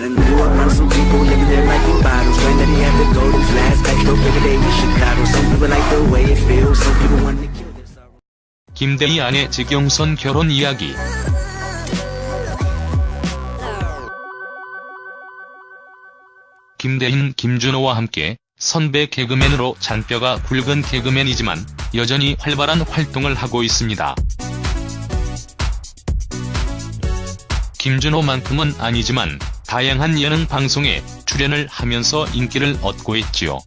I done grew up around some people living their life in bottles. Granddaddy had the golden flask, back though every day in Chicago. Some people like the way it feels, some people want to kill their sorrow. 김대희 아내 지경선 결혼 이야기. 김대희는 김준호와 함께 선배 개그맨으로 잔뼈가 굵은 개그맨이지만 여전히 활발한 활동을 하고 있습니다. 김준호만큼은 아니지만 다양한 예능 방송에 출연을 하면서 인기를 얻고 있지요.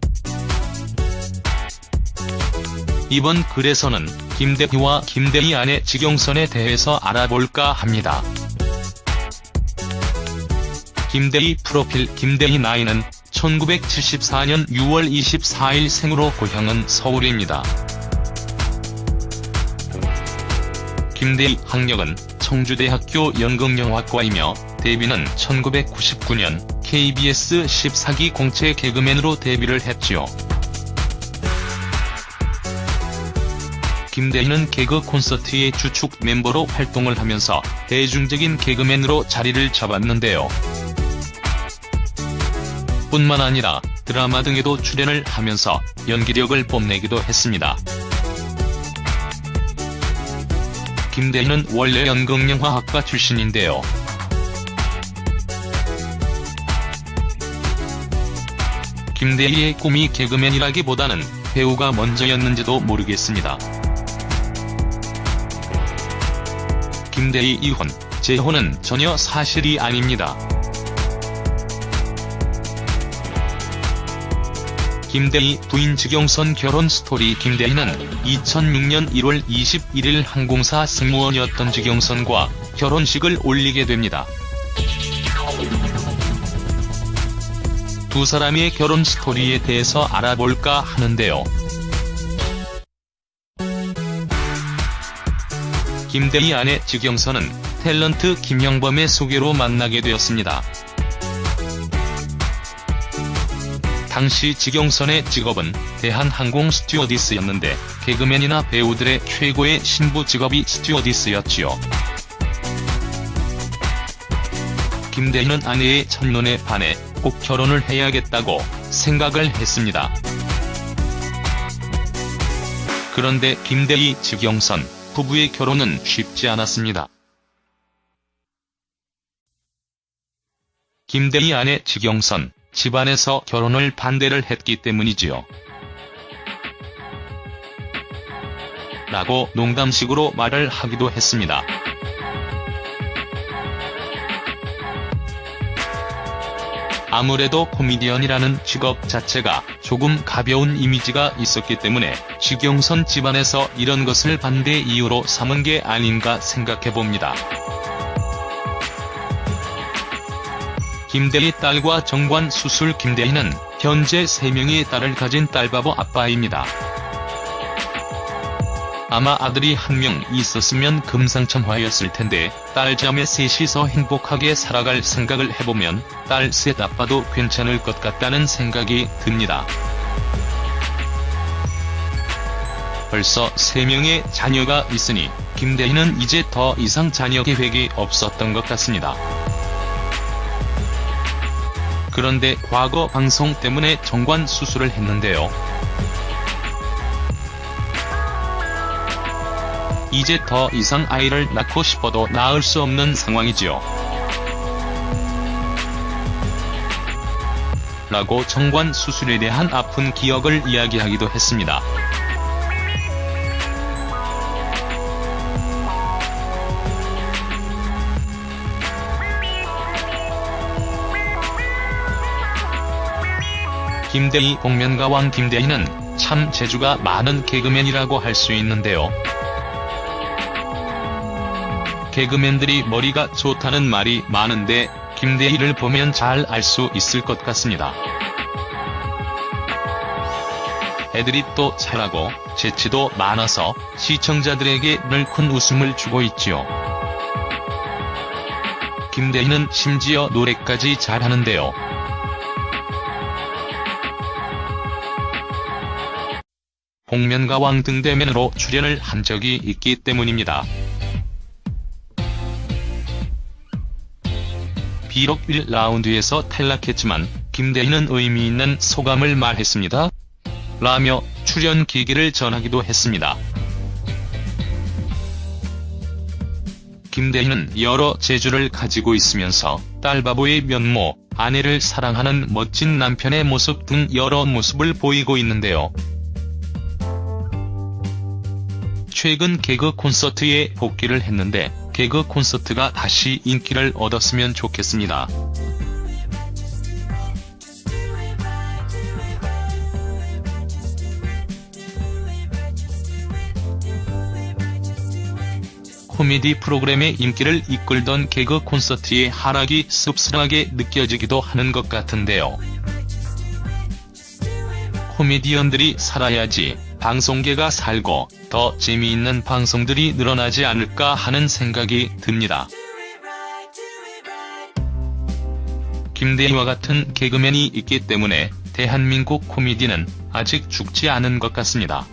이번 글에서는 김대희와 김대희 아내 지경선에 대해서 알아볼까 합니다. 김대희 프로필. 김대희 나이는 1974년 6월 24일 생으로 고향은 서울입니다. 김대희 학력은 청주대학교 연극영화과이며 데뷔는 1999년 KBS 14기 공채 개그맨으로 데뷔를 했지요. 김대희는 개그 콘서트의 주축 멤버로 활동을 하면서 대중적인 개그맨으로 자리를 잡았는데요. 뿐만 아니라 드라마 등에도 출연을 하면서 연기력을 뽐내기도 했습니다. 김대희는 원래 연극영화학과 출신인데요. 김대희의 꿈이 개그맨이라기보다는 배우가 먼저였는지도 모르겠습니다. 김대희 이혼, 재혼은 전혀 사실이 아닙니다. 김대희 부인 지경선 결혼 스토리. 김대희는 2006년 1월 21일 항공사 승무원이었던 지경선과 결혼식을 올리게 됩니다. 두 사람의 결혼 스토리에 대해서 알아볼까 하는데요. 김대희 아내 지경선은 탤런트 김영범의 소개로 만나게 되었습니다. 당시 지경선의 직업은 대한항공 스튜어디스였는데 개그맨이나 배우들의 최고의 신부 직업이 스튜어디스였지요. 김대희는 아내의 첫눈에 반해 꼭 결혼을 해야겠다고 생각을 했습니다. 그런데 김대희 지경선 부부의 결혼은 쉽지 않았습니다. 김대희 아내 지경선, 집안에서 결혼을 반대를 했기 때문이지요. 라고 농담식으로 말을 하기도 했습니다. 아무래도 코미디언이라는 직업 자체가 조금 가벼운 이미지가 있었기 때문에 지경선 집안에서 이런 것을 반대 이유로 삼은 게 아닌가 생각해봅니다. 김대희 딸과 정관 수술. 김대희는 현재 3명의 딸을 가진 딸바보 아빠입니다. 아마 아들이 1명 있었으면 금상첨화였을 텐데 딸 자매 셋이서 행복하게 살아갈 생각을 해보면 딸 셋 아빠도 괜찮을 것 같다는 생각이 듭니다. 벌써 3명의 자녀가 있으니 김대희는 이제 더 이상 자녀 계획이 없었던 것 같습니다. 그런데 과거 방송 때문에 정관 수술을 했는데요. 이제 더 이상 아이를 낳고 싶어도 낳을 수 없는 상황이지요. 라고 정관 수술에 대한 아픈 기억을 이야기하기도 했습니다. 김대희 복면가왕. 김대희는 참 재주가 많은 개그맨이라고 할 수 있는데요. 개그맨들이 머리가 좋다는 말이 많은데 김대희를 보면 잘 알 수 있을 것 같습니다. 애드립도 잘하고 재치도 많아서 시청자들에게 늘 큰 웃음을 주고 있지요. 김대희는 심지어 노래까지 잘하는데요. 복면가왕 등 대면으로 출연을 한 적이 있기 때문입니다. 비록 1라운드에서 탈락했지만 김대희는 의미 있는 소감을 말했습니다. 라며 출연 계기를 전하기도 했습니다. 김대희는 여러 재주를 가지고 있으면서 딸바보의 면모, 아내를 사랑하는 멋진 남편의 모습 등 여러 모습을 보이고 있는데요. 최근 개그 콘서트에 복귀를 했는데 개그 콘서트가 다시 인기를 얻었으면 좋겠습니다. 코미디 프로그램의 인기를 이끌던 개그 콘서트의 하락이 씁쓸하게 느껴지기도 하는 것 같은데요. 코미디언들이 살아야지 방송계가 살고 더 재미있는 방송들이 늘어나지 않을까 하는 생각이 듭니다. 김대희와 같은 개그맨이 있기 때문에 대한민국 코미디는 아직 죽지 않은 것 같습니다.